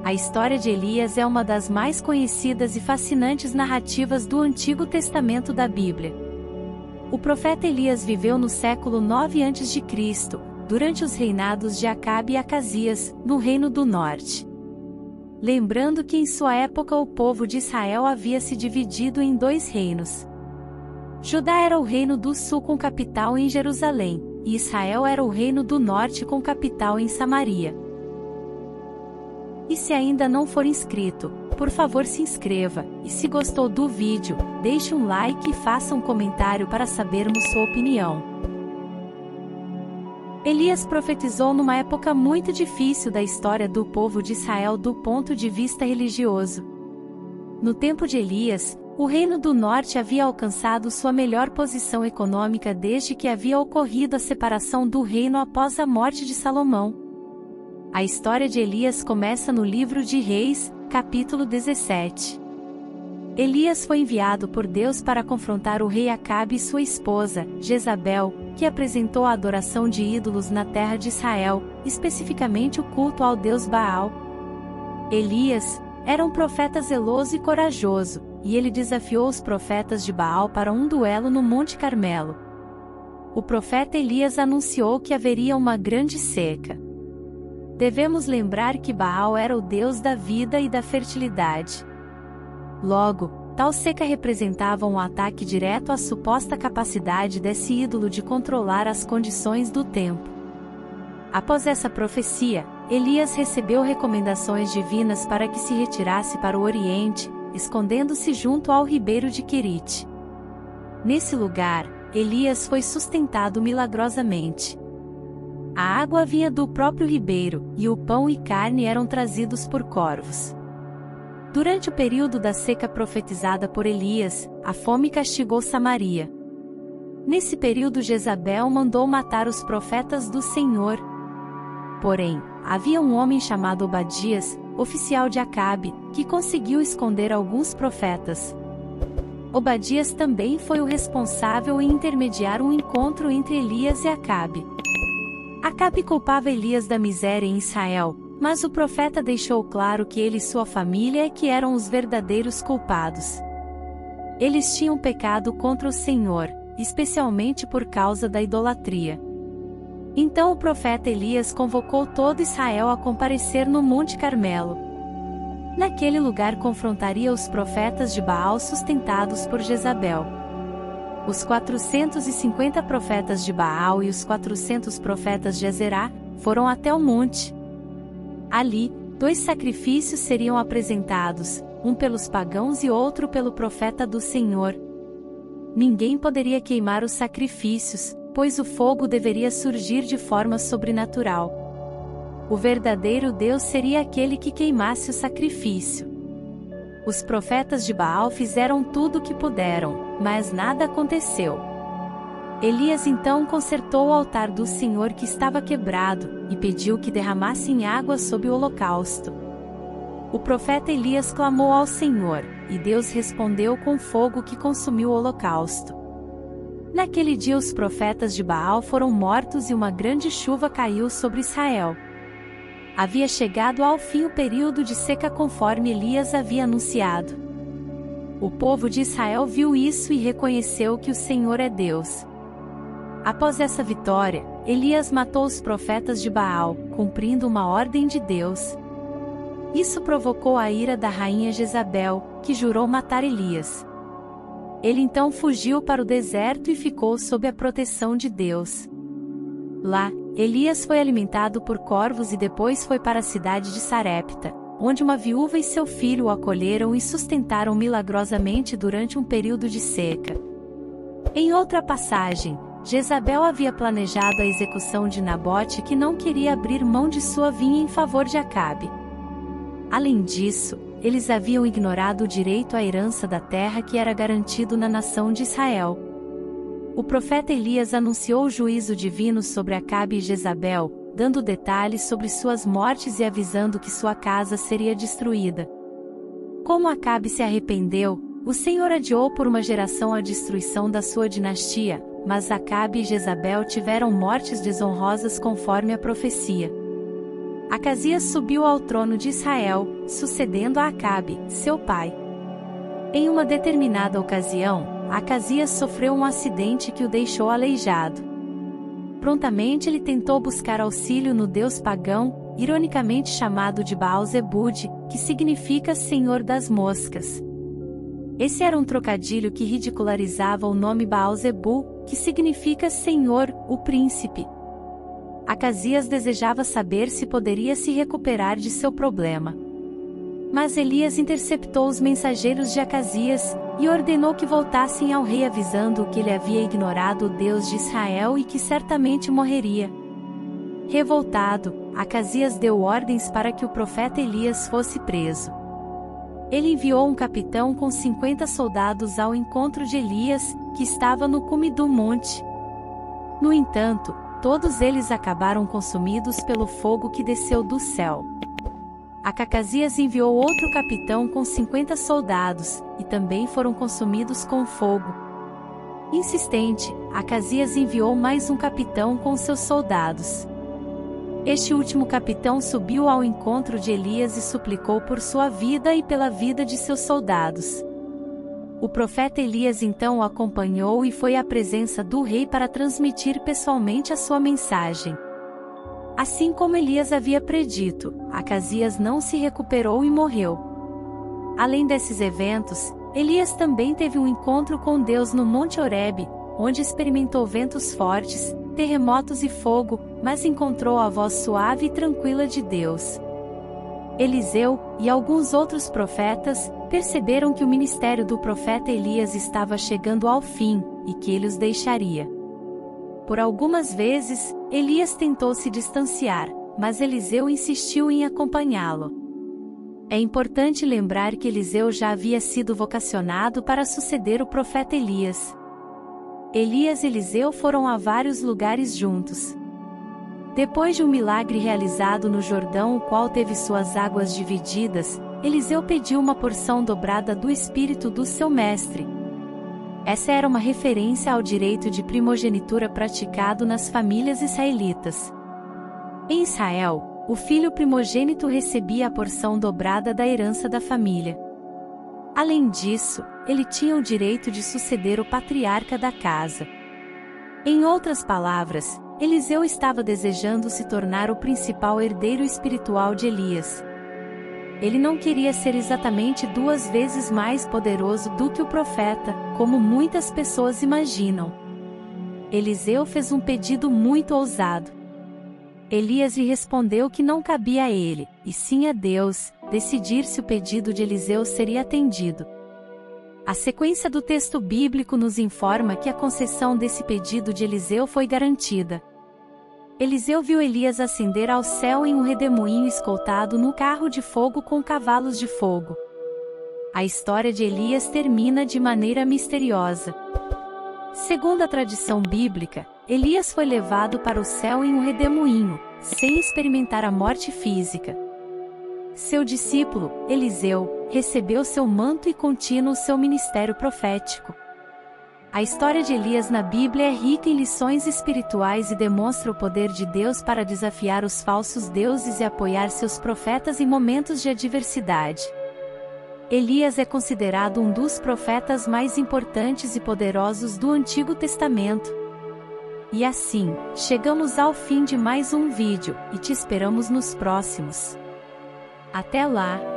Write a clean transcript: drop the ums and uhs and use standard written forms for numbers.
A história de Elias é uma das mais conhecidas e fascinantes narrativas do Antigo Testamento da Bíblia. O profeta Elias viveu no século 9 a.C., durante os reinados de Acabe e Acasias, no Reino do Norte. Lembrando que em sua época o povo de Israel havia se dividido em 2 reinos. Judá era o reino do sul com capital em Jerusalém, e Israel era o reino do norte com capital em Samaria. E se ainda não for inscrito, por favor se inscreva, e se gostou do vídeo, deixe um like e faça um comentário para sabermos sua opinião. Elias profetizou numa época muito difícil da história do povo de Israel do ponto de vista religioso. No tempo de Elias, o Reino do Norte havia alcançado sua melhor posição econômica desde que havia ocorrido a separação do reino após a morte de Salomão. A história de Elias começa no livro de Reis, capítulo 17. Elias foi enviado por Deus para confrontar o rei Acabe e sua esposa, Jezabel, que apresentou a adoração de ídolos na terra de Israel, especificamente o culto ao deus Baal. Elias era um profeta zeloso e corajoso, e ele desafiou os profetas de Baal para um duelo no Monte Carmelo. O profeta Elias anunciou que haveria uma grande seca. Devemos lembrar que Baal era o deus da vida e da fertilidade. Logo, tal seca representava um ataque direto à suposta capacidade desse ídolo de controlar as condições do tempo. Após essa profecia, Elias recebeu recomendações divinas para que se retirasse para o Oriente, escondendo-se junto ao ribeiro de Querite. Nesse lugar, Elias foi sustentado milagrosamente. A água vinha do próprio ribeiro, e o pão e carne eram trazidos por corvos. Durante o período da seca profetizada por Elias, a fome castigou Samaria. Nesse período Jezabel mandou matar os profetas do Senhor. Porém, havia um homem chamado Obadias, oficial de Acabe, que conseguiu esconder alguns profetas. Obadias também foi o responsável em intermediar um encontro entre Elias e Acabe. Acabe culpava Elias da miséria em Israel, mas o profeta deixou claro que ele e sua família é que eram os verdadeiros culpados. Eles tinham pecado contra o Senhor, especialmente por causa da idolatria. Então o profeta Elias convocou todo Israel a comparecer no Monte Carmelo. Naquele lugar confrontaria os profetas de Baal sustentados por Jezabel. Os 450 profetas de Baal e os 400 profetas de Azerá foram até o monte. Ali, 2 sacrifícios seriam apresentados, um pelos pagãos e outro pelo profeta do Senhor. Ninguém poderia queimar os sacrifícios, pois o fogo deveria surgir de forma sobrenatural. O verdadeiro Deus seria aquele que queimasse o sacrifício. Os profetas de Baal fizeram tudo o que puderam, mas nada aconteceu. Elias então consertou o altar do Senhor que estava quebrado, e pediu que derramassem água sobre o holocausto. O profeta Elias clamou ao Senhor, e Deus respondeu com fogo que consumiu o holocausto. Naquele dia os profetas de Baal foram mortos e uma grande chuva caiu sobre Israel. Havia chegado ao fim o período de seca conforme Elias havia anunciado. O povo de Israel viu isso e reconheceu que o Senhor é Deus. Após essa vitória, Elias matou os profetas de Baal, cumprindo uma ordem de Deus. Isso provocou a ira da rainha Jezabel, que jurou matar Elias. Ele então fugiu para o deserto e ficou sob a proteção de Deus. Lá, Elias foi alimentado por corvos e depois foi para a cidade de Sarepta, onde uma viúva e seu filho o acolheram e sustentaram milagrosamente durante um período de seca. Em outra passagem, Jezabel havia planejado a execução de Nabote, que não queria abrir mão de sua vinha em favor de Acabe. Além disso, eles haviam ignorado o direito à herança da terra que era garantido na nação de Israel. O profeta Elias anunciou o juízo divino sobre Acabe e Jezabel, dando detalhes sobre suas mortes e avisando que sua casa seria destruída. Como Acabe se arrependeu, o Senhor adiou por uma geração a destruição da sua dinastia, mas Acabe e Jezabel tiveram mortes desonrosas conforme a profecia. Acasias subiu ao trono de Israel, sucedendo a Acabe, seu pai. Em uma determinada ocasião, Acasias sofreu um acidente que o deixou aleijado. Prontamente ele tentou buscar auxílio no deus pagão, ironicamente chamado de Baal-Zebude, que significa Senhor das Moscas. Esse era um trocadilho que ridicularizava o nome Baal-Zebu, que significa Senhor, o Príncipe. Acasias desejava saber se poderia se recuperar de seu problema. Mas Elias interceptou os mensageiros de Acasias, e ordenou que voltassem ao rei avisando que ele havia ignorado o Deus de Israel e que certamente morreria. Revoltado, Acasias deu ordens para que o profeta Elias fosse preso. Ele enviou um capitão com 50 soldados ao encontro de Elias, que estava no cume do monte. No entanto, todos eles acabaram consumidos pelo fogo que desceu do céu. Acasias enviou outro capitão com 50 soldados, e também foram consumidos com fogo. Insistente, Acasias enviou mais um capitão com seus soldados. Este último capitão subiu ao encontro de Elias e suplicou por sua vida e pela vida de seus soldados. O profeta Elias então o acompanhou e foi à presença do rei para transmitir pessoalmente a sua mensagem. Assim como Elias havia predito, Acasias não se recuperou e morreu. Além desses eventos, Elias também teve um encontro com Deus no Monte Horebe, onde experimentou ventos fortes, terremotos e fogo, mas encontrou a voz suave e tranquila de Deus. Eliseu, e alguns outros profetas, perceberam que o ministério do profeta Elias estava chegando ao fim, e que ele os deixaria. Por algumas vezes, Elias tentou se distanciar, mas Eliseu insistiu em acompanhá-lo. É importante lembrar que Eliseu já havia sido vocacionado para suceder o profeta Elias. Elias e Eliseu foram a vários lugares juntos. Depois de um milagre realizado no Jordão, o qual teve suas águas divididas, Eliseu pediu uma porção dobrada do espírito do seu mestre. Essa era uma referência ao direito de primogenitura praticado nas famílias israelitas. Em Israel, o filho primogênito recebia a porção dobrada da herança da família. Além disso, ele tinha o direito de suceder o patriarca da casa. Em outras palavras, Eliseu estava desejando se tornar o principal herdeiro espiritual de Elias. Ele não queria ser exatamente 2 vezes mais poderoso do que o profeta, como muitas pessoas imaginam. Eliseu fez um pedido muito ousado. Elias lhe respondeu que não cabia a ele, e sim a Deus, decidir se o pedido de Eliseu seria atendido. A sequência do texto bíblico nos informa que a concessão desse pedido de Eliseu foi garantida. Eliseu viu Elias ascender ao céu em um redemoinho escoltado num carro de fogo com cavalos de fogo. A história de Elias termina de maneira misteriosa. Segundo a tradição bíblica, Elias foi levado para o céu em um redemoinho, sem experimentar a morte física. Seu discípulo, Eliseu, recebeu seu manto e continua o seu ministério profético. A história de Elias na Bíblia é rica em lições espirituais e demonstra o poder de Deus para desafiar os falsos deuses e apoiar seus profetas em momentos de adversidade. Elias é considerado um dos profetas mais importantes e poderosos do Antigo Testamento. E assim, chegamos ao fim de mais um vídeo, e te esperamos nos próximos. Até lá!